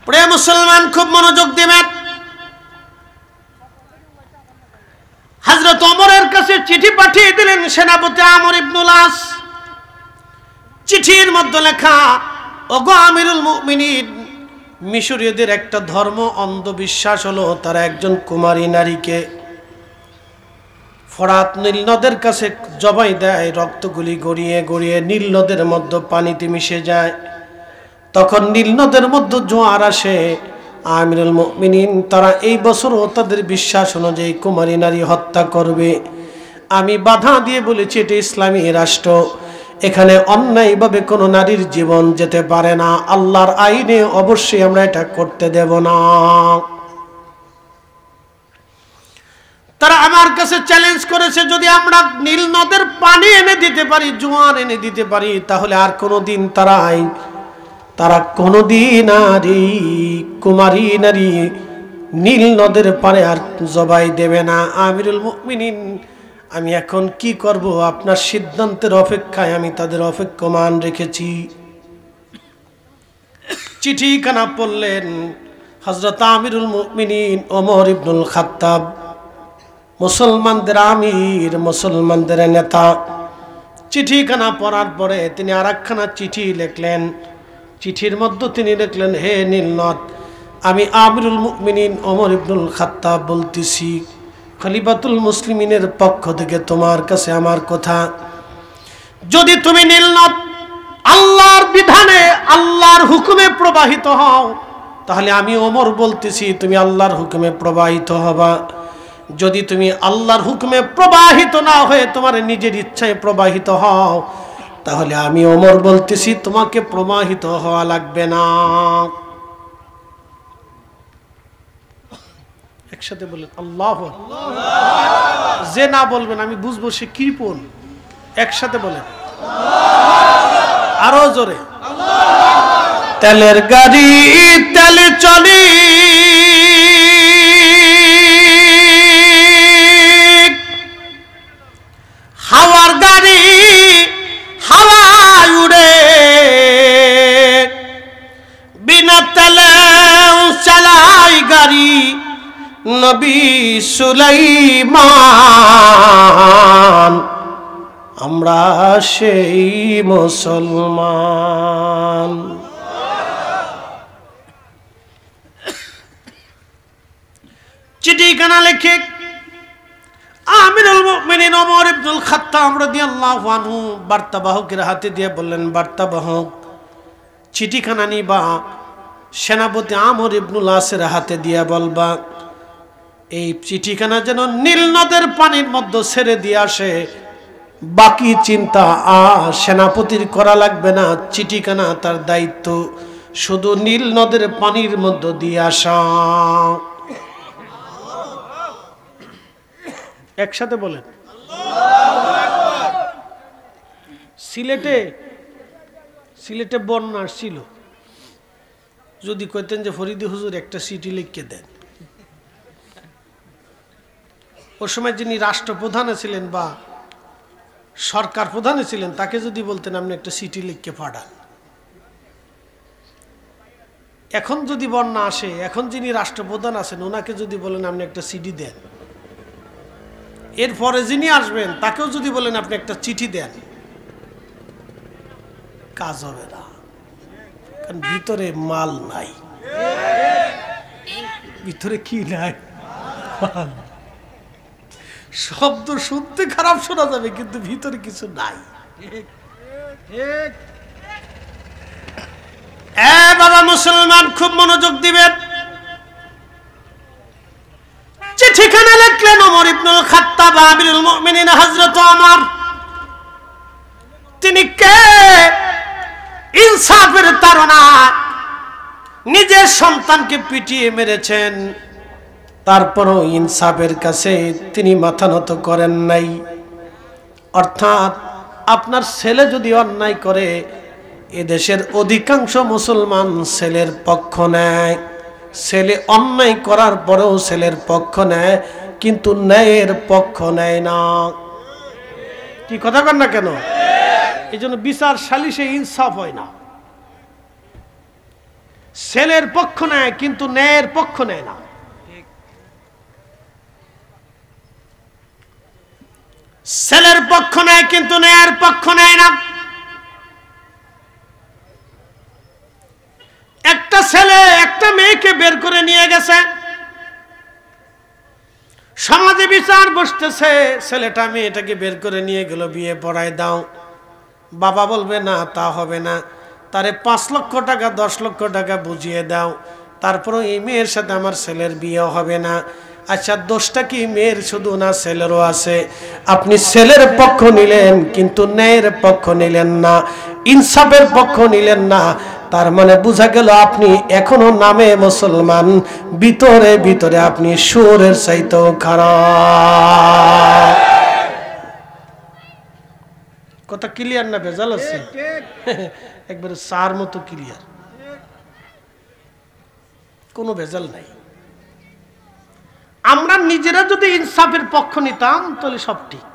প্রিয় মুসলমান, খুব মনোযোগ দিবেন। হযরত ওমরের কাছে চিঠি পাঠিয়ে দিলেন সেনাপতি আমর ইবনুল আস। চিঠির মধ্যে লেখা, ওগো আমিরুল মুমিনিন, মিশরীয়দের একটা ধর্ম অন্ধবিশ্বাস হলো তারা একজন কুমারী নারীকে ফরাত নীল নদের কাছে জবাই দেয়, রক্তগুলি গড়িয়ে গড়িয়ে নীল নদের মধ্যে পানিতে মিশে যায়। তখন নীল নদের মধ্যে জোয়ার আসে। আমিরুল মুমিনিন তারা এই বছরও তাদের বিশ্বাস অনুযায়ী কুমারী নারী হত্যা করবে। আমি বাধা দিয়ে বলেছি এটা ইসলামী রাষ্ট্র, এখানে অন্যায়ভাবে কোনো নারীর জীবন যেতে পারে না। আল্লাহর আইনে অবশ্যই আমরা এটা করতে দেব না। তারা আমার কাছে চ্যালেঞ্জ করেছে, যদি আমরা নীল নদের পানি এনে দিতে পারি, জোয়ার এনে দিতে পারি, তাহলে আর কোনোদিন তারা কোনোদিন আর এই কুমারী নারী নীল নদের পারে আর জবাই দেবে না। আমিরুল মুমিনিন, আমি এখন কি করব? আপনার সিদ্ধান্তের অপেক্ষায় আমি তাদের অপেক্ষমান রেখেছি। চিঠিখানা পড়লেন হযরত আমিরুল মুমিনিন ওমর ইবনুল খাত্তাব, মুসলমানদের আমির, মুসলমানদের নেতা। চিঠিখানা পড়ার পরে তিনি আরেকখানা চিঠি লিখলেন। চিঠির মধ্যে তিনি লিখলেন, হে নীলনদ, আমি আমিরুল মুমিনিন ওমর ইবনুল খাত্তাব বলতেছি, খলিফাতুল মুসলিমিনের পক্ষ থেকে তোমার কাছে আমার কথা, যদি তুমি নীলনদ আল্লাহর বিধানে আল্লাহর হুকুমে প্রবাহিত হও, তাহলে আমি ওমর বলতেছি তুমি আল্লাহর হুকুমে প্রবাহিত হবা। যদি তুমি আল্লাহর হুকুমে প্রবাহিত না হয়ে তোমার নিজের ইচ্ছায় প্রবাহিত হও, তাহলে আমি ওমর বলতেছি তোমাকে প্রবাহিত হওয়া লাগবে না। একসাথে বলেন আল্লাহু আকবার। যে না বলবেন আমি বুঝবো সে কৃপণ। একসাথে বলেন আরো জোরে। তেলের গাড়ি তেলে চলি, হাওয়ার গাড়ি হাওয়ায় উড়ে, বিনা তেলে চালাই গাড়ি নবী সুলাইমান, আমরা সেই মুসলমান। চিঠিখানা লিখে আমিরুল মুমিনিন ওমর ইবনুল খাত্তাব রাদিয়াল্লাহু আনহু বার্তাবাহকের হাতে দিয়ে বললেন, বার্তাবাহক, চিঠিখানা নিবা, সেনাপতি আমর ইবনুল আসের হাতে দিয়ে বলবা এই চিঠিখানা যেন নীল নদের পানির মধ্যে ছেড়ে দিয়ে আসে। বাকি চিন্তা সেনাপতির করা লাগবে না, চিঠিখানা তার দায়িত্ব শুধু নীল নদের পানির মধ্যে দিয়ে আসা। একসাথে বলেন সিলেটে বন্যা আসছিল, যদি কইতেন যে ফরিদি হুজুর একটা চিঠি লিখে দেন, ওই সময় যিনি রাষ্ট্রপ্রধানে ছিলেন বা সরকার প্রধানে ছিলেন তাকে যদি বলতেন আপনি একটা চিঠি লিখে পাঠান। এখন যদি বন্যা আসে, এখন যিনি রাষ্ট্রপ্রধান আছেন ওনাকে যদি বলেন আপনি একটা চিঠি দেন, এরপরে যিনি আসবেন তাকেও যদি বলেন আপনি একটা চিঠি দেন, কাজ হবে না, কারণ ভিতরে মাল নাই। ভিতরে কি নাই? শব্দ শুনতে খারাপ শোনা যাবে কিন্তু ভিতরে কিছু নাই। বাবা মুসলমান, খুব মনোযোগ দিবেন। চিঠিখানা লিখলেন ওমর ইবনুল খাত্তাব আমিরুল মুমিনিন হযরত ওমর। তিনি কে? ইনসাফের তাড়না, নিজের সন্তানকে পিটিয়ে মেরেছেন, তারপরও ইনসাফের কাছে তিনি মাথা নত করেন নাই। অর্থাৎ আপনার ছেলে যদি অন্যায় করে, এদেশের অধিকাংশ মুসলমান ছেলের পক্ষ নেয়। ছেলে অন্যায় করার পরেও ছেলের পক্ষ নেয়, কিন্তু ন্যায়ের পক্ষ নেয় না। কি কথা কন না কেন? এই জন্য বিচার সালিশে ইনসাফ হয় না। ছেলের পক্ষ নেয় কিন্তু ন্যায়ের পক্ষ নেয় না। ছেলের পক্ষ নেয় কিন্তু ন্যায়ের পক্ষ নেয় না। একটা ছেলে একটা মেয়েকে বের করে নিয়ে গেছে, সমাজে বিচার বসতেছে, ছেলেটা মেয়েটাকে বের করে নিয়ে গেল, বিয়ে পড়ায় দাও। বাবা বলবে না, তা হবে না, তারে 5 লক্ষ টাকা 10 লক্ষ টাকা বুঝিয়ে দাও, তারপরও এই মেয়ের সাথে আমার ছেলের বিয়ে হবে না। আচ্ছা, দোষটা কি মেয়ের শুধু না, ছেলেরও আছে? আপনি ছেলের পক্ষ নিলেন কিন্তু ন্যায়ের পক্ষ নিলেন না, ইনসাফের পক্ষ নিলেন না। তার মানে বোঝা গেল আপনি এখনো নামে মুসলমান, ভিতরে ভিতরে আপনি সুরের চাইতেও খারাপ। কথা ক্লিয়ার না ভেজাল আছে? একবারে সার মতো ক্লিয়ার, কোনো ভেজাল নাই। আমরা নিজেরা যদি ইনসাফের পক্ষ নিতাম তাহলে সব ঠিক।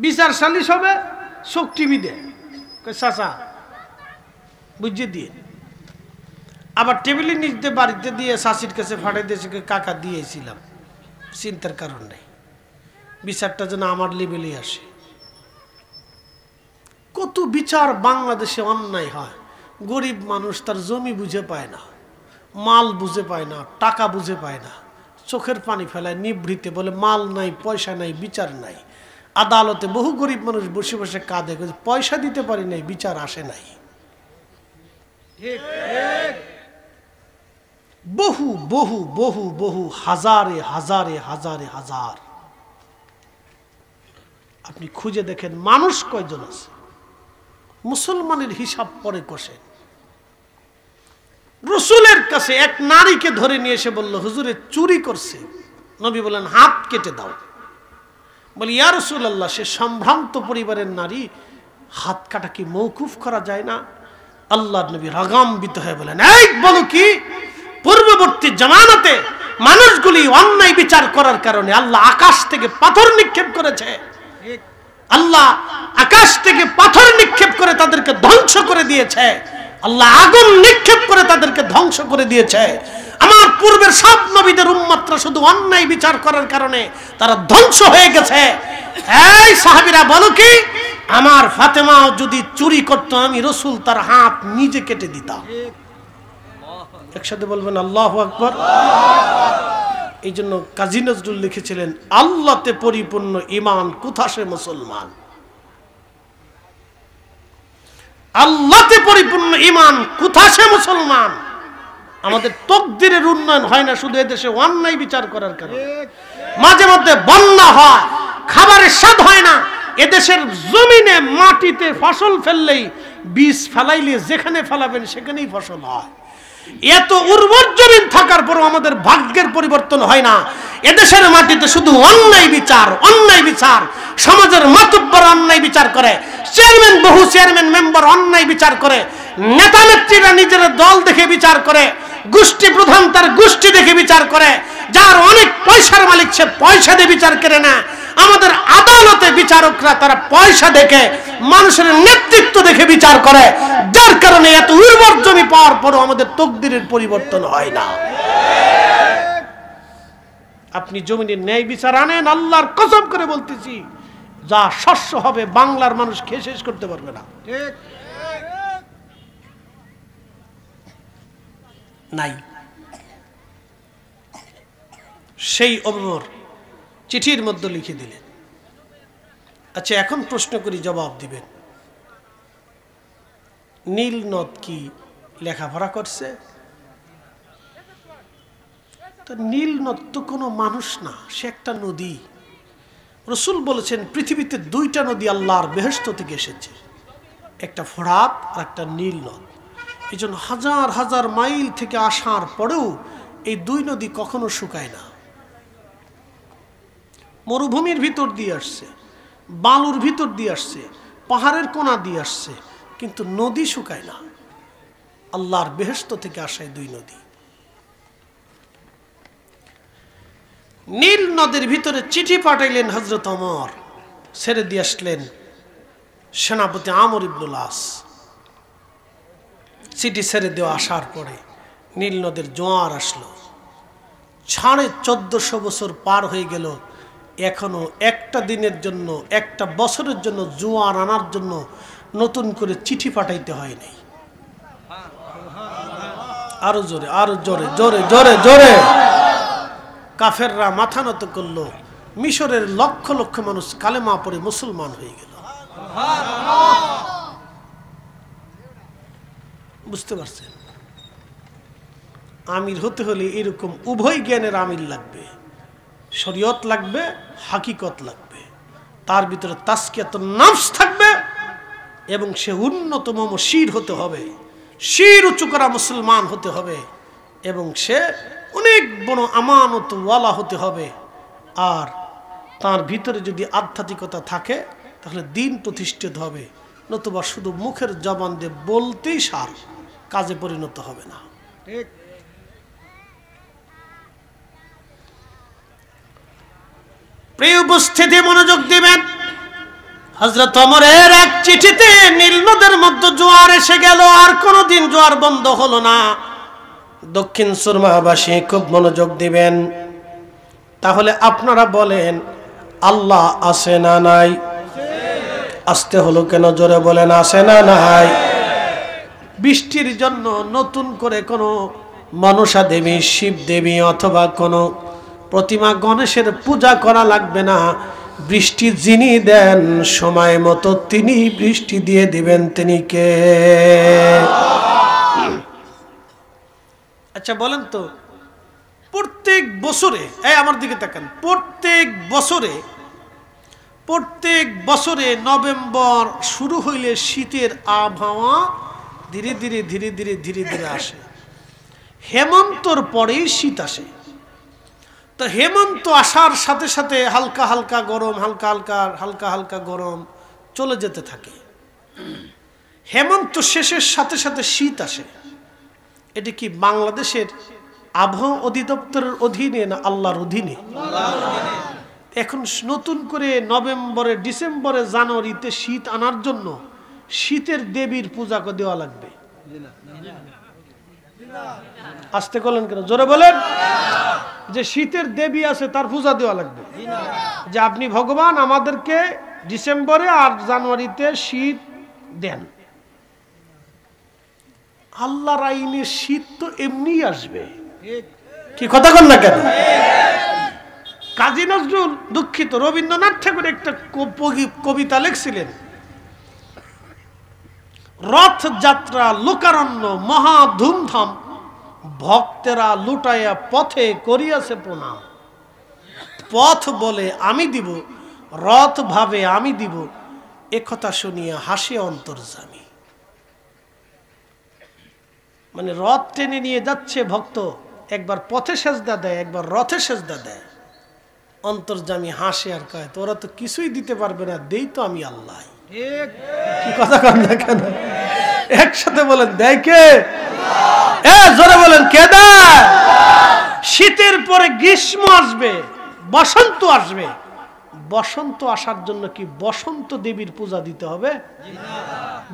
বিচার সালিশ হবে, চোখ টিভি দেয়, চাচা বুঝিয়ে দিয়ে, আবার টেবিলের নিচ দিয়ে বাড়িতে দিয়ে শাশির কাছে ফাটাই দিয়েছে, কাকা দিয়েছিলাম, চিন্তার কারণ নেই, বিচারটা যেন আমার লেভেলে আসে। কত বিচার বাংলাদেশে অন্যায় হয়, গরিব মানুষ তার জমি বুঝে পায় না, মাল বুঝে পায় না, টাকা বুঝে পায় না, চোখের পানি ফেলায় নিভৃতে, বলে মাল নাই, পয়সা নাই, বিচার নাই। আদালতে বহু গরিব মানুষ বসে বসে কাঁদে, পয়সা দিতে পারি নাই, বিচার আসে নাই। বহু বহু বহু বহু হাজারে হাজারে হাজারে হাজার আপনি খুঁজে দেখেন মানুষ কয়জন আছে। মুসলমানের হিসাব পরে কষে। রসুলের কাছে এক নারীকে ধরে নিয়ে এসে বলল, হুজুরে চুরি করছে। নবী বলেন, হাত কেটে দাও। বলি, ইয়া রাসূলুল্লাহ, সে সম্ভ্রান্ত পরিবারের নারী, হাত কাটা কি মওকুফ করা যায় না? আল্লাহর নবী রাগান্বিত হয়ে বলেন, এই বলো কি, পূর্ববর্তী জামানাতে মানুষগুলি অন্যায় বিচার করার কারণে আল্লাহ আকাশ থেকে পাথর নিক্ষেপ করেছে। আল্লাহ আকাশ থেকে পাথর নিক্ষেপ করে তাদেরকে ধ্বংস করে দিয়েছে। আল্লাহ আগুন নিক্ষেপ করে তাদেরকে ধ্বংস করে দিয়েছে। আমার পূর্বের সব নবীদের উম্মতরা শুধু অন্যায় বিচার করার কারণে তারা ধ্বংস হয়ে গেছে। এই সাহাবীরা বলো কি, আমার ফাতেমা যদি চুরি করতো, আমি রাসূল তার হাত নিজে কেটে দিতাম। একসাথে বলবেন আল্লাহু আকবার। এই জন্য কাজী নজরুল লিখেছিলেন, আল্লাহতে পরিপূর্ণ ঈমান কোথা সে মুসলমান। আল্লাহতে পরিপূর্ণ ঈমান কোথা সে মুসলমান। আমাদের তকদিরের উন্নয়ন হয় না শুধু এদেশে অন্যায় বিচার করার কারণে। মাঝে মধ্যে বন্যা হয়, খাবারের স্বাদ হয় না। এদেশের জমিনে মাটিতে ফসল ফেললেই, বীজ ফেলাইলে যেখানে ফেলাবেন সেখানেই ফসল হয়। এত উর্বর জমিন থাকার পরও আমাদের ভাগ্যের পরিবর্তন হয় না। এদেশের মাটিতে শুধু অন্যায় বিচার, অন্যায় বিচার। সমাজের মাতব্বর অন্যায় বিচার করে, চেয়ারম্যান, বহু চেয়ারম্যান মেম্বার অন্যায় বিচার করে, নেতা নেত্রীরা নিজের দল দেখে বিচার করে, গোষ্ঠী প্রধান তার গোষ্ঠী দেখে বিচার করে, যার অনেক পয়সার মালিক সে পয়সা দিয়ে বিচার করে না। আমাদের আদালতে বিচারকরা তারা পয়সা দেখে, মানুষের নেতৃত্ব দেখে বিচার করে, যার কারণে এত উর্বর জমি পাওয়ার পরও আমাদের তকদিরের পরিবর্তন হয় না। আপনি জমিনের ন্যায় বিচার আনেন, আল্লাহর কসম করে বলতেছি, যা শস্য হবে বাংলার মানুষ খেয়ে শেষ করতে পারবে না। নাই। সেই ওমর চিঠির মধ্যে লিখে দিলেন। আচ্ছা, এখন প্রশ্ন করি, জবাব দিবেন। নীল নদ কি লেখাপড়া করছে? তো নীল নদ তো কোনো মানুষ না, সে একটা নদী। রাসূল বলেছেন পৃথিবীতে 2টা নদী আল্লাহর বেহেশত থেকে এসেছে, একটা ফোরাত আর একটা নীল নদ। এই জন্য হাজার হাজার মাইল থেকে আসার পরেও এই 2 নদী কখনো শুকায় না। মরুভূমির ভিতর দিয়ে আসছে, বালুর ভিতর দিয়ে আসছে, পাহাড়ের কোনা দিয়ে আসছে, কিন্তু নদী শুকায় না। আল্লাহর বেহেশত থেকে আসে 2 নদী। নীল নদীর ভিতরে চিঠি পাঠাইলেন হযরত ওমর, ছেড়ে দিয়ে আসলেন সেনাপতি আমর ইবনুল আস। চিঠি ছেড়ে দেওয়া আসার পরে নীল নদের জোয়ার আসলো। 1450 বছর পার হয়ে গেল, এখনো একটা দিনের জন্য, একটা বছরের জন্য জোয়ার আনার জন্য নতুন করে চিঠি পাঠাইতে হয় নাই। আরো জোরে, আরো জোরে, জোরে জোরে জোরে। কাফেররা মাথা নত করলো। মিশরের লক্ষ লক্ষ মানুষ কালেমা পড়ে মুসলমান হয়ে গেল। বুঝতে পারছেন? আমির হতে হলে এরকম উভয় জ্ঞানের আমির লাগবে, শরীয়ত লাগবে, হাকিকত লাগবে, তার ভিতরে তাসকিয়াতুন নাফস থাকবে এবং সে উন্নতম শির হতে হবে, শির উঁচু করা মুসলমান হতে হবে এবং সে অনেক বড় আমানত ওয়ালা হতে হবে। আর তার ভিতরে যদি আধ্যাত্মিকতা থাকে তাহলে দিন প্রতিষ্ঠিত হবে, নতুবা শুধু মুখের জবান দিয়ে বলতেই সার, কাজে পরিণত হবে না। ঠিক। প্রিয় উপস্থিতি, মনোযোগ দিবেন। হযরত ওমরের এক চিঠিতে নীল নদের মধ্যে জোয়ার এসে গেল, আর কোনোদিন জোয়ার বন্ধ হলো না। দক্ষিণ সুরমাবাসী খুব মনোযোগ দিবেন। তাহলে আপনারা বলেন, আল্লাহ আছে না নাই? আসতে হলো কেন? জোরে বলেন, আছে না নাই? বৃষ্টির জন্য নতুন করে কোনো মনসা দেবী, শিব দেবী অথবা কোনো প্রতিমা গণেশের পূজা করা লাগবে না। বৃষ্টি যিনি দেন সময় মতো তিনি বৃষ্টি দিয়ে দিবেন। তিনি কে? আচ্ছা বলেন তো, প্রত্যেক বছরে, আমার দিকে তাকান, প্রত্যেক বছরে নভেম্বর শুরু হইলে শীতের আবহাওয়া ধীরে ধীরে ধীরে ধীরে ধীরে ধীরে আসে। হেমন্তর পরেই শীত আসে। তো হেমন্ত আসার সাথে সাথে হালকা হালকা গরম, হালকা হালকা হালকা হালকা গরম চলে যেতে থাকে। হেমন্ত শেষের সাথে সাথে শীত আসে। এটি কি বাংলাদেশের আবহাওয়া অধিদপ্তরের অধীনে না আল্লাহর অধীনে? এখন নতুন করে নভেম্বরে, ডিসেম্বরে, জানুয়ারিতে শীত আনার জন্য শীতের দেবীর পূজা দেওয়া লাগবে। আসতে বলেন কেন? জোরে বলেন। যে শীতের দেবী আছে তার পূজা দেওয়া লাগবে, যে আপনি ভগবান আমাদেরকে ডিসেম্বরে আর জানুয়ারিতে শীত দেন। আল্লাহর আইনে শীত তো এমনি আসবে, কি কথা বল না কেন? কাজী নজরুল, দুঃখিত, রবীন্দ্রনাথ ঠাকুর একটা কবিতা লিখছিলেন, রথযাত্রা লোকারণ্য মহা ধুমধাম, ভক্তেরা লুটাইয়া পথে করিয়াছে প্রণাম। পথ বলে আমি দিব, রথ ভাবে আমি দিব, একথা শুনিয়া হাসে অন্তর্যামী। মানে রথ টেনে নিয়ে যাচ্ছে ভক্ত, একবার পথে সেজদা দেয়, একবার রথে সেজদা দেয়। অন্তর্যামী হাসে আর কয়, তোরা তো কিছুই দিতে পারবে না, দেই তো আমি আল্লাহ। কি কথা কন না কেন? একসাথে বলেন, দেয় কে? জোরে বলেন, কে দেয়? শীতের পরে গ্রীষ্ম আসবে, বসন্ত আসবে। বসন্ত আসার জন্য কি বসন্ত দেবীর পূজা দিতে হবে?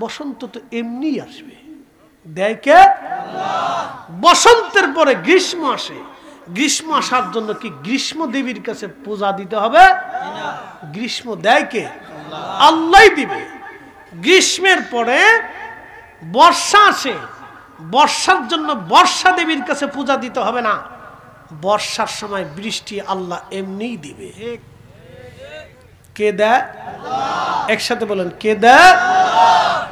বসন্ত তো এমনি আসবে, দেয় কে? বসন্তের পরে গ্রীষ্ম আসে, গ্রীষ্ম আসার জন্য কি গ্রীষ্ম দেবীর কাছে পূজা দিতে হবে? গ্রীষ্ম দেয় কে? আল্লাহ দিবে। গ্রীষ্মের পরে বর্ষা আসে, বর্ষার জন্য বর্ষা দেবীর কাছে পূজা দিতে হবে না, বর্ষার সময় বৃষ্টি আল্লাহ এমনিই দিবে। কে দেয়? একসাথে বলেন, কে দেয়?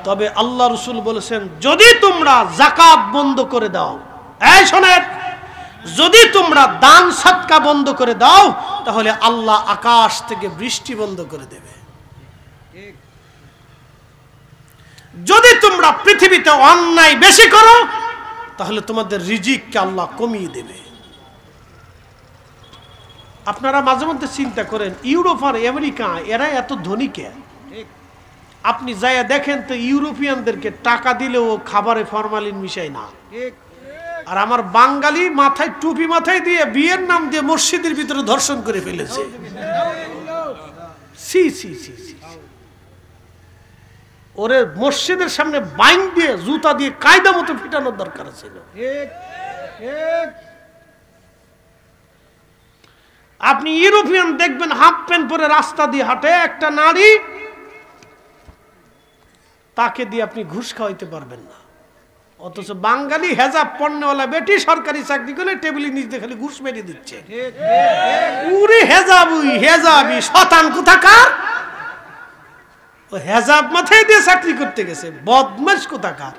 তবে আল্লাহ রাসূল বলেছেন, যদি তোমরা যাকাত বন্ধ করে দাও, এই শোনেন, যদি তোমরা দান সদকা বন্ধ করে দাও তাহলে আল্লাহ আকাশ থেকে বৃষ্টি বন্ধ করে দেবে। যদি তোমরা পৃথিবীতে অন্যায় বেশি করো তাহলে তোমাদের রিজিককে আল্লাহ কমিয়ে দেবে। আপনারা মাঝে মধ্যে চিন্তা করেন, ইউরোপ আর আমেরিকা এরা এত ধনী কে? আপনি যাইয়া দেখেন তো, ইউরোপিয়ানদেরকে টাকা দিলেও খাবারে ফরমালিন মিশায় না। আর আমার বাঙালি মাথায় টুপি মাথায় দিয়ে বিয়ের নাম দিয়ে মসজিদের ভিতরে ধর্ষণ করে ফেলেছে। সি সি সি সি। ওরে মসজিদের সামনে বাইন দিয়ে জুতা দিয়ে কায়দা মতো ফিটানোর দরকার ছিল। আপনি ইউরোপিয়ান দেখবেন হাফ প্যান্ট পরে রাস্তা দিয়ে হাঁটে একটা নারী, তাকে দিয়ে আপনি ঘুষ খাওয়াইতে পারবেন না। অথচ বাঙালি হেজাব পণ্যওয়ালা বেটি সরকারি চাকরি করে টেবিলের নিচে খালি ঘুষ মেরে দিচ্ছে। উরে হেজাবুই হেজাবি শতান কোথাকার, ও হেজাব মাথায় দিয়ে চাকরি করতে গেছে, বদমাশ কোথাকার।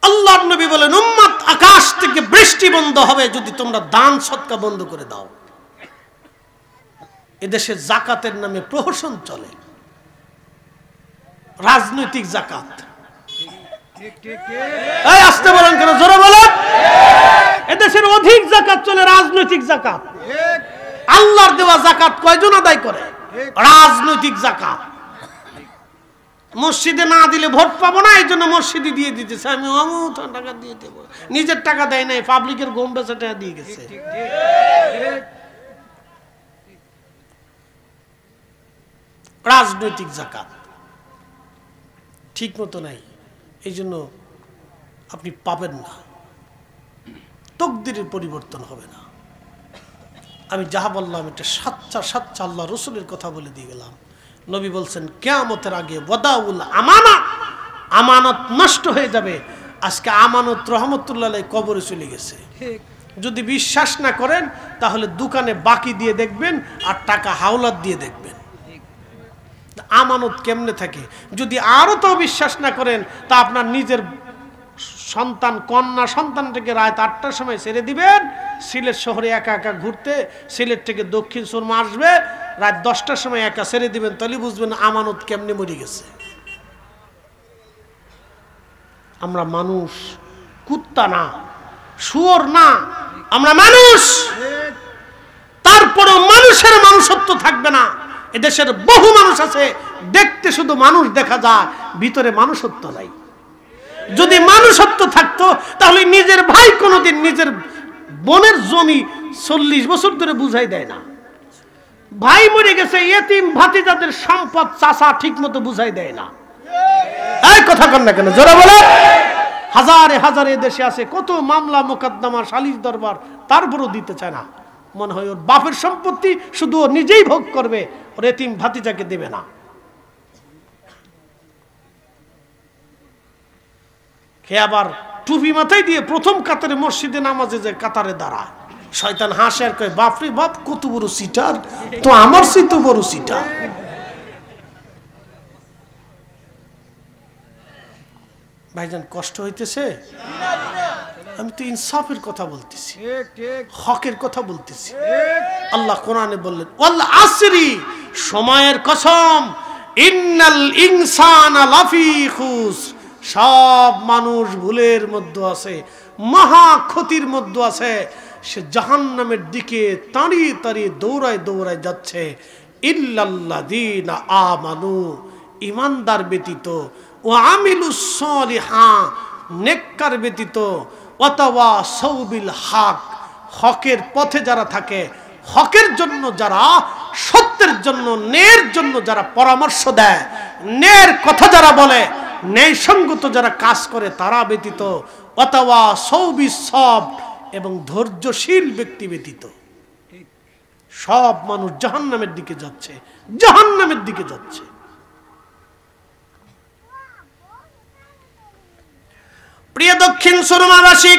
আল্লাহর নবী বলেন উম্মত আকাশ থেকে বৃষ্টি বন্ধ হবে যদি তোমরা দান সদকা বন্ধ করে দাও। এদেশে যাকাতের নামে প্রহসন চলে, রাজনৈতিক যাকাত। এই আসতে বলেন কেন, জোরে বলেন। এদেশের অধিক যাকাত চলে রাজনৈতিক যাকাত। আল্লাহর দেওয়া যাকাত কয়জন আদায় করে? রাজনৈতিক যাকাত। মসজিদে না দিলে ভোট পাবো না, এই জন্য মসজিদে দিয়ে দিতেছে, আমি অমুক টাকা দিয়ে দেবো। নিজের টাকা দেয় নাই, পাবলিকের গম বেচা টাকা দিয়ে গেছে। রাজনৈতিক যাকাত ঠিক মতো নাই, এই জন্য আপনি পাবেন না, তকদিরের পরিবর্তন হবে না। আমি যাহা বললাম এটা সাচ্চা সাচ্চা আল্লাহ রসুলের কথা বলে দিয়ে গেলাম। নবী বলছেন কিয়ামতের আগে ওয়াদাউল আমানাত, আমানত নষ্ট হয়ে যাবে। আজকে আমানত রহমতুল্লাহ আলাইহি কবরে চলে গেছে। যদি বিশ্বাস না করেন তাহলে দোকানে বাকি দিয়ে দেখবেন আর টাকা হাওলাত দিয়ে দেখবেন আমানত কেমনে থাকে। যদি আরো তো বিশ্বাস না করেন তা আপনার নিজের সন্তান কন্যা সন্তানটাকে রাত 8টার সময় ছেড়ে দিবেন, সিলেট শহরে একা একা ঘুরতে, সিলেট থেকে দক্ষিণ সুরমা আসবে, রাত 10টার সময় একা ছেড়ে দিবেন, তাহলে বুঝবেন আমানত কেমনে মরে গেছে। আমরা মানুষ, কুত্তা না, শুয়োর না, আমরা মানুষ। তারপরেও মানুষের মানুষত্ব থাকবে না। এদেশের বহু মানুষ আছে দেখতে শুধু মানুষ দেখা যায়, ভিতরে মানুষত্ব নাই। যদি মানুষত্ব থাকতো তাহলে নিজের ভাই কোনোদিন নিজের বোনের জমি 40 বছর ধরে বুঝাই দেয় না। ভাই মরে গেছে, এতিম ভাতিজাদের সম্পদ চাচা ঠিক মতো বুঝাই দেয় না। এই কথা কন না কেন, জোরে বলে। হাজারে হাজারে দেশে আছে কত মামলা মোকদ্দমা সালিশ দরবার, তারপরও দিতে চায় না। মনে হয় ওর বাপের সম্পত্তি শুধু ও নিজেই ভোগ করবে, ওর এতিম ভাতিজাকে দেবে না। হে আবার টুপি মাথায় দিয়ে প্রথম কাতারে মসজিদে নামাজে যে কাতারে দাঁড়ায়, শয়তান হাসে আর কয় বাপরে বাপ কত বড় সিটার, তো আমার চেয়ে তো বড় সিটার। ভাইজান কষ্ট হইতেছে? আমি তো ইনসাফের কথা বলতেছি, হকের কথা বলতেছি। আল্লাহ কোরআনে বললেন ওয়াল আসরি, সময়ের কসম, ইন্নাল ইনসানা লাফি খুসর, সব মানুষ ভুলের মধ্যে আছে, মহা ক্ষতির মধ্যে আছে। সে জাহান্নামের দিকে তাড়িয়ে তাড়িয়ে দৌড়ায় দৌড়ায় যাচ্ছে। ইল্লাল্লাযীনা আমানু, ঈমানদার ব্যতীত, ও আমিলুস সালিহাত, নেককার ব্যতীত, ওয়াতাওয়াসাউ বিল হক, হকের পথে যারা থাকে, হকের জন্য যারা, সত্যের জন্য, ন্যায়ের জন্য যারা পরামর্শ দেয়, ন্যায়ের কথা যারা বলে, ন্যায়সঙ্গত যারা কাজ করে তারা ব্যতীত, ওয়াতাওয়াসাউ বিস-সাবর, এবং ধৈর্যশীল ব্যক্তি ব্যতীত সব মানুষ জাহান্নামের দিকে যাচ্ছে, জাহান্নামের দিকে যাচ্ছে। প্রিয় দক্ষিণ সুরমাবাসী,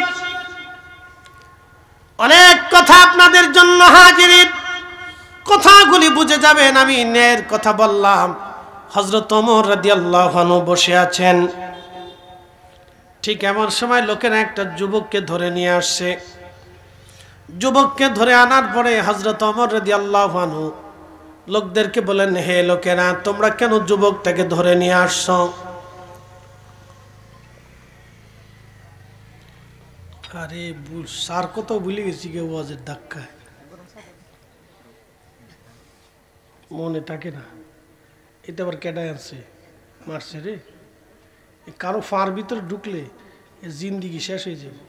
অনেক কথা আপনাদের জন্য হাজির, কথাগুলি বুঝে যাবেন। আমি ন্যায়ের কথা বললাম। হযরত ওমর রাদিয়াল্লাহু আনহু বসে আছেন, ঠিক এমন সময় লোকেরা একটা যুবককে ধরে নিয়ে আসছে। যুবককে ধরে আনার পরে হযরত ওমর রাদিয়াল্লাহু আনহু লোকদেরকে বলেন, হে লোকেরা, তোমরা কেন যুবকটাকে ধরে নিয়ে আসছো? আরে স্যার কত ভুলে গেছি, কেউ ওয়াজের ধাক্কায় মনে থাকে না। এটা আবার কেডায় আছে মারছে রে, কারো ফার ভিতরে ঢুকলে জিন্দিগি শেষ হয়ে যাবে।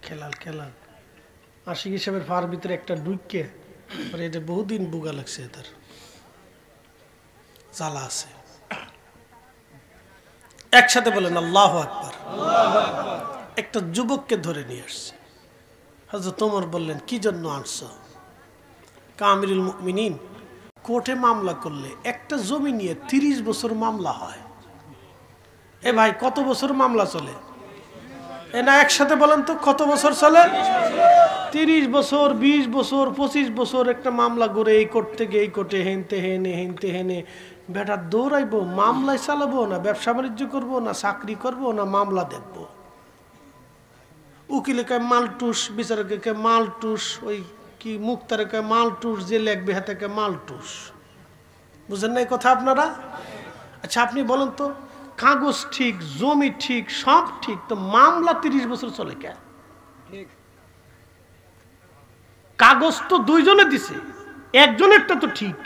খেলাল খেলাল আশিক হিসাবের ফার ভিতরে একটা ঢুকে এটা বহুদিন বুগা লাগছে, তার জ্বালা আছে। একসাথে বলেন আল্লাহু আকবার। একটা যুবককে ধরে নিয়ে আসছে। হযরত ওমর বললেন, কি জন্য আনছো? আমিরুল মুমিনিন, কোর্টে মামলা করলে একটা জমি নিয়ে 30 বছর মামলা হয়। এ ভাই, কত বছর মামলা চলে? এ না, একসাথে বলেন তো, কত বছর চলে? 30 বছর, 20 বছর, 25 বছর একটা মামলা করে এই কোর্ট থেকে এই কোর্টে, হেনতে হেনে হেনতে হেনে বেটা দৌড়াইবো, মামলায় চালাবো না ব্যবসা বাণিজ্য করবো না চাকরি করবো না মামলা দেখবো। উকিলে কয় মালটুস, বিচারকে কয় মালটুস, ওই কি মুক্তারে কয় মালটুস, যে লেখবে হাতে কয় মালটুস। বুঝেন না এই কথা আপনারা? আচ্ছা আপনি বলেন তো, কাগজ ঠিক, জমি ঠিক, সব ঠিক, তো মামলা 30 বছর চলে কেন? কাগজ তো দুইজনে দিছে, একজনেরটা তো ঠিক,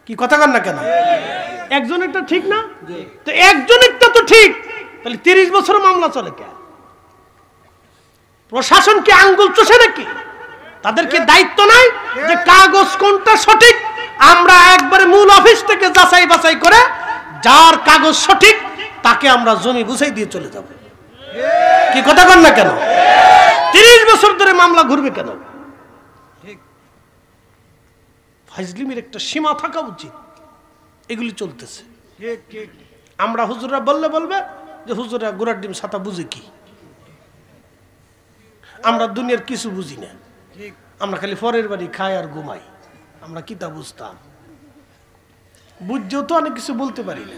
কি কথা কন না কেন? একজনেরটা ঠিক না, তো একজনেরটা তো ঠিক, তাহলে 30 বছর মামলা চলে কেন? প্রশাসন কি আঙ্গুল চষে নাকি? তাদের কি দায়িত্ব নাই যে কাগজ কোনটা সঠিক আমরা একবারে মূল অফিস থেকে যাচাই বাছাই করে যার কাগজ সঠিক তাকে আমরা জমি বুঝাই দিয়ে চলে যাব? কি কথা কন না কেন? 30 বছর ধরে মামলা ঘুরবে কেন? ফাজলিমের একটা সীমা থাকা উচিত। এগুলি চলতেছে। আমরা হুজুররা বললে বলবে যে হুজুররা গোড়ার ডিম ছাতা বুঝে কি? আমরা দুনিয়ার কিছু বুঝি না, আমরা খালি পরের বাড়ি খাই আর ঘুমাই। আমরা কি তা বুঝতাম? বুঝছেও তো অনেক কিছু বলতে পারি না।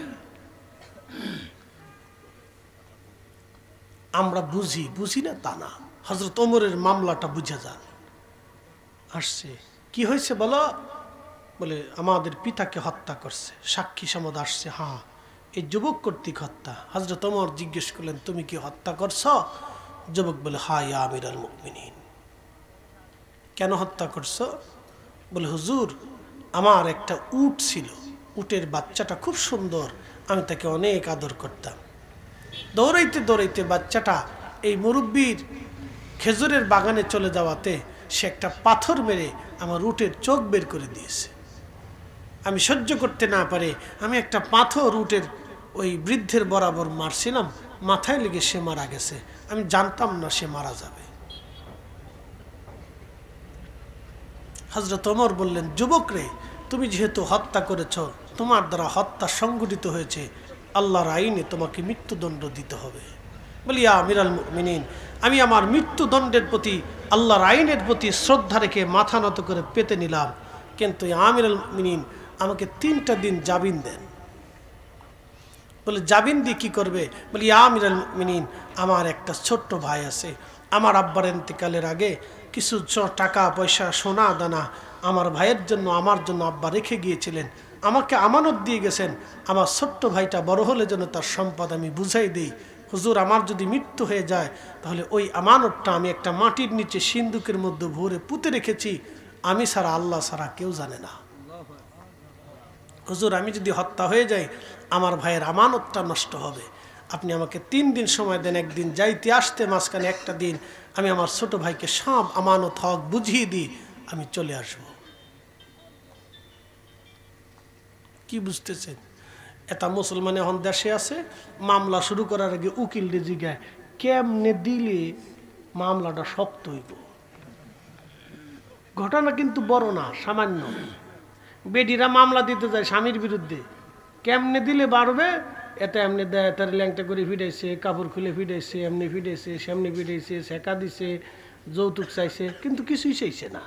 আমরা বুঝি না তা না। হযরত ওমরের মামলাটা বুঝে যান। আসছে, কি হয়েছে বলো? বলে আমাদের পিতাকে হত্যা করছে, সাক্ষী সমাদ আসছে, হ্যাঁ এই যুবক কর্তৃক হত্যা। হযরত ওমর জিজ্ঞেস করলেন, তুমি কি হত্যা করছো? যুবক বলে, হ্যাঁ ইয়া আমিরুল মুমিনিন। কেন হত্যা করছো? বলে, হুজুর আমার একটা উট ছিল, উটের বাচ্চাটা খুব সুন্দর, আমি তাকে অনেক আদর করতাম। দৌড়াইতে দৌড়াইতে বাচ্চাটা এই মুরব্বির খেজুরের বাগানে চলে যাওয়াতে সে একটা পাথর মেরে আমার উটের চোখ বের করে দিয়েছে। আমি সহ্য করতে না পারে আমি একটা পাথর উটের ওই বৃদ্ধের বরাবর মারছিলাম, মাথায় লেগে সে মারা গেছে। আমি জানতাম না সে মারা যাবে। হযরত ওমর বললেন, যুবক রে, তুমি যেহেতু হত্যা করেছ, তোমার দ্বারা হত্যা সংঘটিত হয়েছে, আল্লাহর আইনে তোমাকে মৃত্যুদণ্ড দিতে হবে। বলি, ইয়া আমিরুল মুমিনিন, আমি আমার মৃত্যুদণ্ডের প্রতি, আল্লাহর আইনের প্রতি শ্রদ্ধা রেখে মাথা নত করে পেতে নিলাম, কিন্তু আমিরুল মুমিনিন আমাকে 3টা দিন জামিন দেন। বলে, জামিন দিয়ে কি করবে? বলি, ইয়া আমিরুল মুমিনিন, আমার একটা ছোট্ট ভাই আছে, আমার আব্বার ইন্তেকালের আগে কিছু টাকা পয়সা সোনা দানা আমার ভাইয়ের জন্য আমার জন্য আব্বা রেখে গিয়েছিলেন, আমাকে আমানত দিয়ে গেছেন। আমার ছোট্ট ভাইটা বড় হলে যেন তার সম্পদ আমি বুঝাই দিই। হুজুর আমার যদি মৃত্যু হয়ে যায় তাহলে ওই আমানতটা আমি একটা মাটির নিচে সিন্দুকের মধ্যে ভরে পুঁতে রেখেছি, আমি ছাড়া আল্লাহ ছাড়া কেউ জানে না। হুজুর আমি যদি হত্যা হয়ে যাই আমার ভাইয়ের আমানতটা নষ্ট হবে, আপনি আমাকে 3 দিন সময় দেন, একদিন যাইতে আসতে মাঝখানে একটা দিন আমি আমার ছোট ভাইকে সব আমানত হক বুঝিয়ে দিই, আমি চলে আসব। কি বুঝতেছেন? এটা মুসলমান এখন দেশে আছে, মামলা শুরু করার আগে উকিল জিজ্ঞায় কেমনে দিলে মামলাটা শক্ত হইব। ঘটনা কিন্তু বড় না, সামান্য। বেডিরা মামলা দিতে যায় স্বামীর বিরুদ্ধে, কেমনে দিলে বাড়বে, এটা এমনি দেয়, তার ল্যাংটা করে ফিডাইছে, কাপড় খুলে ফিডাইছে, এমনি ফিডাইছে, সেমনি ফিডাইছে, শেখা দিছে, যৌতুক চাইছে, কিন্তু কিছুই চাইছে না।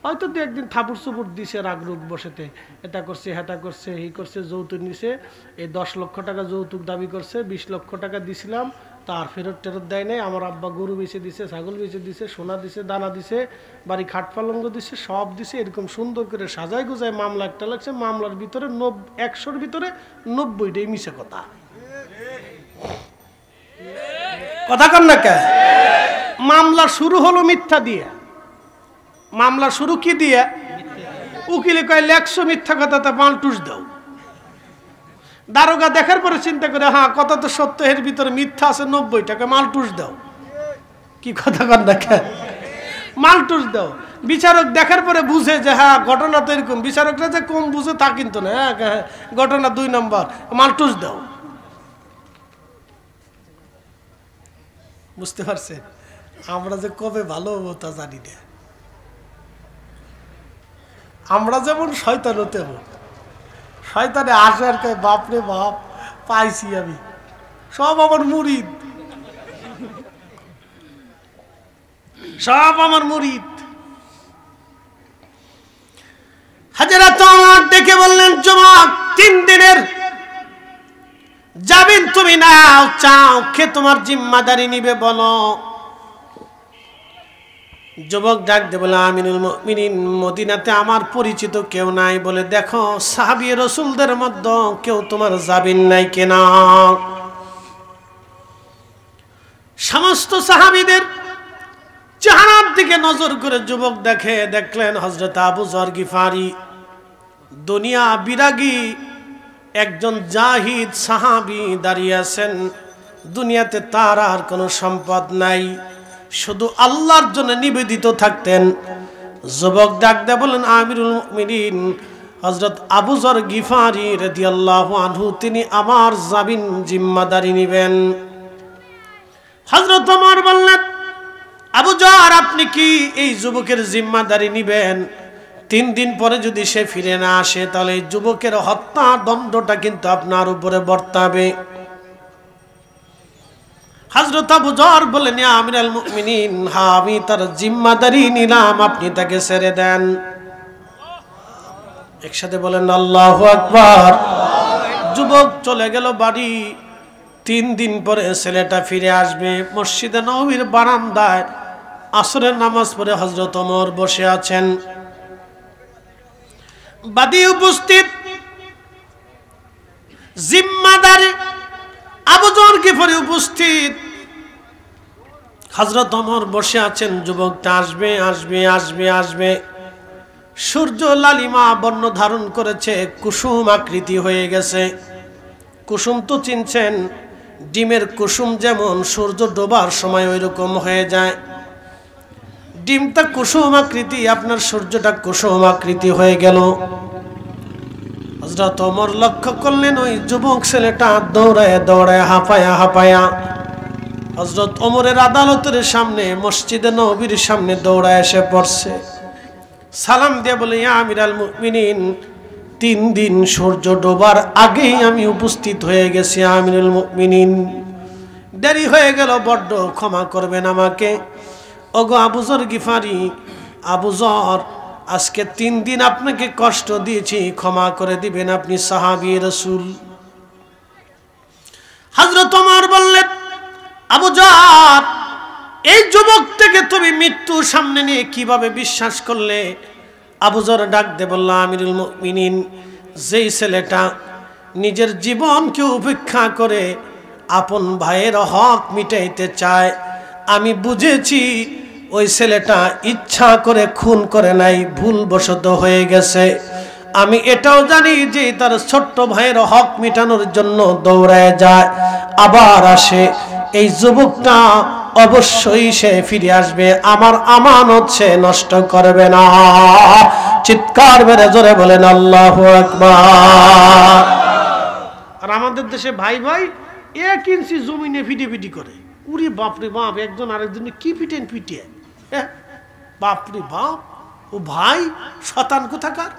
হয়তো 2 একদিন থাপুর চুপুর দিছে, রাগ রোগ বসেতে, এটা করছে হেটা করছে এই করছে, যৌতুক নিছে, এই 10 লক্ষ টাকা যৌতুক দাবি করছে, 20 লক্ষ টাকা দিছিলাম, তার ফেরত টেরত দেয় নাই। আমার আব্বা গরু বেচে দিছে, ছাগল বেচে দিছে, সোনা দিছে, দানা দিছে, বাড়ি খাট পালঙ্গ দিছে, সব দিছে। এরকম সুন্দর করে সাজায় গুজায় মামলা একটা লাগছে। মামলার ভিতরে 100-র ভিতরে 90টাই মিছে কথা। কথা কন না কে? মামলা শুরু হলো মিথ্যা দিয়ে। মামলা শুরু কি দিয়ে? উকিলে কয় লেখছো মিথ্যা কথা, তা পাল্টুস দাও। দারোগা দেখার পরে চিন্তা করে, হ্যাঁ কথা তো সত্য, এর ভিতরে মিথ্যা আছে 90 টাকা, মালটুস দাও। কি কথা কন দেখেন, মালটুস দাও। বিচারক দেখার পরে বুঝে যে হ্যাঁ ঘটনা তো এরকম, বিচারকরা যে কম বুঝে তা কিন্তু না, হ্যাঁ ঘটনা 2 নম্বর, মালটুস দাও। বুঝতে পারছেন? আমরা যে কবে ভালো হবো তা জানি না। আমরা যেমন শয়তানও তেমন। শয়তানে আসে আর কয় বাপরে বাপ পাইছি আমি, সব আমার মুরিদ, সব আমার মুরিদ। হাজরাত ওমর ডেকে বললেন, যুবক 3 দিনের যাবেন তুমি নাও, চাও কে তোমার জিম্মাদারি নিবে বলো। যুবক ডাক দে বলে, আমিনুল মুমিনিন, মদিনাতে আমার পরিচিত কেউ নাই। বলে দেখো সাহাবী রাসূলদের মধ্যে কেউ তোমার যাবেন নাই কেনা। সমস্ত সাহাবীদের চেহারার দিকে নজর করে যুবক দেখলেন হযরত আবু যর গিফারি, দুনিয়া বিরাগী একজন জাহিদ সাহাবী দাঁড়িয়ে আছেন। দুনিয়াতে তার আর কোনো সম্পদ নাই, শুধু আল্লাহর জন্য নিবেদিত থাকতেন। যুবক ডাক দেয়া বলেন, আমিরুল মুমিনিন হযরত আবু যর গিফারি রাদিয়াল্লাহু আনহু, তিনি আমার জামিন জিম্মাদারি নেবেন। হযরত ওমর বললেন, আবু যর আপনি কি এই যুবকের জিম্মাদারি নেবেন? 3 দিন পরে যদি সে ফিরে না আসে তাহলে এই যুবকের হত্যা দণ্ডটা কিন্তু আপনার উপরে বর্তাবে। হযরত আবু যর বলেন, ইয়া আমিরুল মুমিনিন, হ্যাঁ আমি তার জিম্মাদারি নিলাম, আপনি তাকে ছেড়ে দেন। একসাথে বলেন আল্লাহু আকবার। যুবক চলে গেল বাড়ি। 3 দিন পরে ছেলেটা ফিরে আসবে। মসজিদে নববীর বারান্দায় আসরের নামাজ পড়ে হযরত ওমর বসে আছেন। বাদী উপস্থিত, জিম্মাদারি আবু যর গিফারি উপস্থিত। হযরত ওমর বসে আছেন, যুবকটা আসবে আসবে আসবে আসবে। সূর্য লালিমা বর্ণ ধারণ করেছে, কুসুম আকৃতি হয়ে গেছে। কুসুম তো চিনছেন, ডিমের কুসুম যেমন সূর্য ডোবার সময় ওইরকম হয়ে যায়। ডিমটা কুসুম আকৃতি, আপনার সূর্যটা কুসুম আকৃতি হয়ে গেল। হযরত ওমর লক্ষ্য করলেন ওই যুবক ছেলেটা দৌড়ায় দৌড়ায় হাঁপায়া হাঁপায়া হযরত ওমরের আদালতের সামনে, মসজিদে নববীর সামনে দৌড়ায় এসে পড়ছে। সালাম দিয়ে বলে, ইয়া আমিরুল মুমিনিন, 3 দিন সূর্য ডোবার আগেই আমি উপস্থিত হয়ে গেছি আমিরুল মুমিনিন, দেরি হয়ে গেল বড্ড, ক্ষমা করবেন আমাকে। ওগো আবু যর গিফারি, আবু যর, আজকে 3 দিন আপনাকে কষ্ট দিয়েছি, ক্ষমা করে দিবেন, আপনি সাহাবী রাসূল। হযরত ওমর বললেন, আবু যর, এই যুবক থেকে তুমি মৃত্যু সামনে নিয়ে কিভাবে বিশ্বাস করলে? আবু যর ডাক দে বলল, আমিরুল মুমিনিন, যেই ছেলেটা নিজের জীবনকে উপেক্ষা করে আপন ভাইয়ের হক মিটাইতে চায়, আমি বুঝেছি ওই ছেলেটা ইচ্ছা করে খুন করে নাই, ভুলবশত হয়ে গেছে। আমি এটাও জানি যে তার ছোট্ট ভাইয়ের হক মিটানোর জন্য দৌড়ায় যায়, আবার আসে। এই যুবকটা অবশ্যই সে ফিরে আসবে, আমার আমানত সে নষ্ট করবে না। চিৎকার মেরে জোরে বলেন আল্লাহু আকবার। আর আমাদের দেশে ভাই ভাই 1 ইঞ্চি জমিনে ফিটি করে, উরি বাপরে বাপ, একজন আরেকজন কি পিটেন পিটিয়ে, বাপরে বাপ। ও ভাই শতান কোথাকার,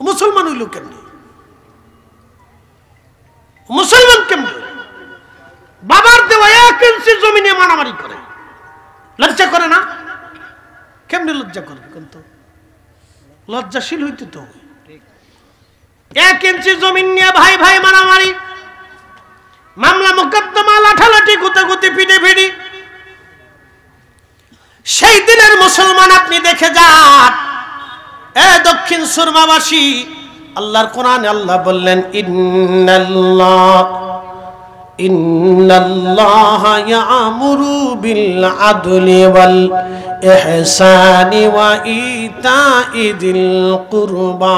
মুসলমান হইল কেমনি? মুসলমান কেমনি? বাবার দেওয়া 1 ইঞ্চি জমিনে মারামারি করে, লজ্জা করে না? কেমনি লজ্জা করবে? কিন্তু লজ্জাশীল হইতে তো। 1 ইঞ্চি জমিন নিয়ে ভাই ভাই মারামারি, মামলা মোকদ্দমা, লাঠালাঠি, গুতাগুতি, পিটাপিটি। সেই দিনের মুসলমান আপনি দেখে যান। এ দক্ষিণ সুরমাবাসী, আল্লাহর কোরআনে আল্লাহ বললেন, ইন্নাল্লাহা ইয়া'মুরু বিল আদলি ওয়াল ইহসানি ওয়া ইতা'i যিল কুরবা।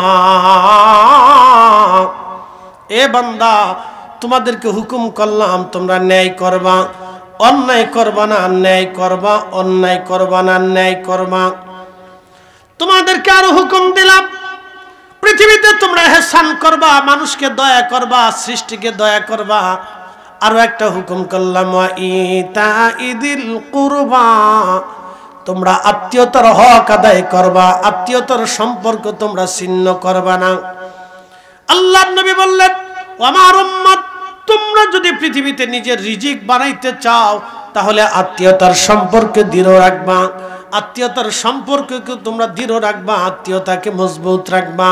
এ বান্দা, তোমাদেরকে হুকুম করলাম তোমরা ন্যায় করবা, অন্যায় করবা না ন্যায় করবা, অন্যায় করবা না ন্যায় করবা। তোমাদেরকে আরো হুকুম দিলাম, পৃথিবীতে তোমরা ইহসান করবা, মানুষকে দয়া করবা, সৃষ্টিকে দয়া করবা। আরো একটা হুকুম করলাম, ওয়া ইতাইদিল কুরবা, তোমরা আত্মীয়তার হক আদায় করবা, আত্মীয়তার সম্পর্ক তোমরা ছিন্ন করবা না। আল্লাহর নবী বললেন, ও আমার উম্মত, তোমরা যদি পৃথিবীতে নিজের রিজিক বানাইতে চাও তাহলে আত্মীয়তার সম্পর্ক দৃঢ় রাখবা, আত্মীয়তার সম্পর্ককে তোমরা দৃঢ় রাখবা, আত্মীয়তাকে মজবুত রাখবা।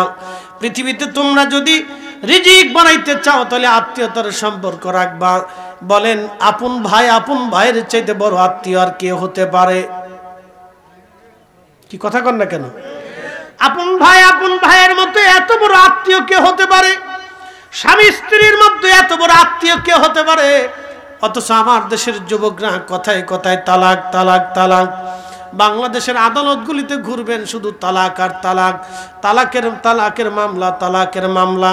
পৃথিবীতে তোমরা যদি রিজিক বানাইতে চাও তাহলে আত্মীয়তার সম্পর্ক রাখবা। বলেন, আপন ভাইয়ের চাইতে বড় আত্মীয় আর কে হতে পারে? কি কথা কন না কেন? আপন ভাইয়ের মতো এত বড় আত্মীয় কে হতে পারে? স্বামী স্ত্রীর মধ্যে এত বড় আত্মীয় কে হতে পারে? অথচ আমার দেশের যুবকরা কথায় কথায় তালাক তালাক তালাক। বাংলাদেশের আদালতগুলিতে ঘুরবেন, শুধু তালাক আর তালাক, তালাকের মামলা, তালাকের মামলা,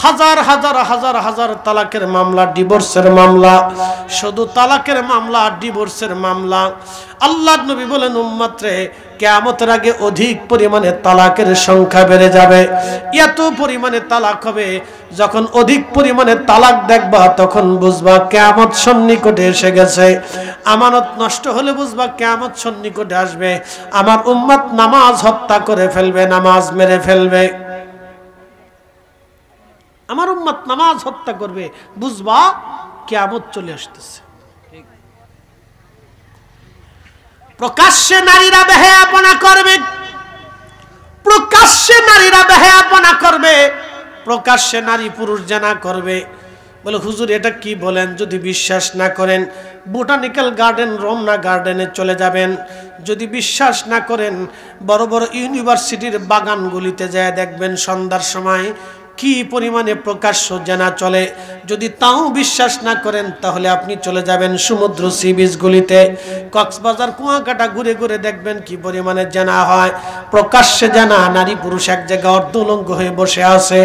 হাজার হাজার হাজার হাজার তালাকের মামলা, ডিভোর্সের মামলা, শুধু তালাকের মামলা, ডিভোর্সের মামলা। আল্লাহর নবী বলেন, উম্মত রে, কিয়ামতের আগে অধিক পরিমাণে তালাকের সংখ্যা বেড়ে যাবে। এত পরিমাণে তালাক হবে, যখন অধিক পরিমাণে তালাক দেখবা তখন বুঝবা কিয়ামত সন্নিকটে এসে গেছে। আমানত নষ্ট হলে বুঝবা কিয়ামত সন্নিকটে আসবে। আমার উম্মত নামাজ হত্যা করে ফেলবে, নামাজ মেরে ফেলবে। আমার উম্মত নামাজ হত্যা করবে, বুঝবা কিয়ামত চলে আসতেছে। প্রকাশ্যে নারীরা বেহায়াপনা করবে, প্রকাশ্যে নারীরা বেহায়াপনা করবে, প্রকাশ্যে নারী পুরুষ জানা করবে। বলে, হুজুর এটা কি বলেন? যদি বিশ্বাস না করেন বোটানিক্যাল গার্ডেন, রমনা গার্ডেনে চলে যাবেন। যদি বিশ্বাস না করেন বড় বড় ইউনিভার্সিটির বাগানগুলিতে যায় দেখবেন সন্ধ্যার সময় কি পরিমাণে প্রকাশ্য জানা চলে। যদি তাও বিশ্বাস না করেন তাহলে আপনি চলে যাবেন সমুদ্র সি বিচগুলিতে, কক্সবাজার, কুয়াকাটা ঘুরে ঘুরে দেখবেন কি পরিমাণে জানা হয়। প্রকাশ্যে জানা, নারী পুরুষ এক জায়গায় অর্ধউলঙ্গ হয়ে বসে আছে।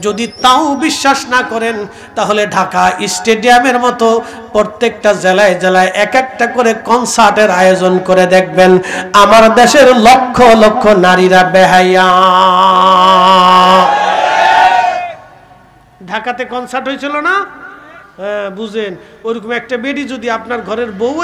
যদি তাও বিশ্বাস না করেন তাহলে ঢাকা স্টেডিয়ামের মতো প্রত্যেকটা জেলায় জেলায় এক একটা করে কনসার্টের আয়োজন করে দেখবেন আমার দেশের লক্ষ লক্ষ নারীরা বেহায়া। ঢাকাতে কনসার্ট হয়েছিল না? বুঝেন, ওরকম একটা বেডি যদি আপনার ঘরের বউ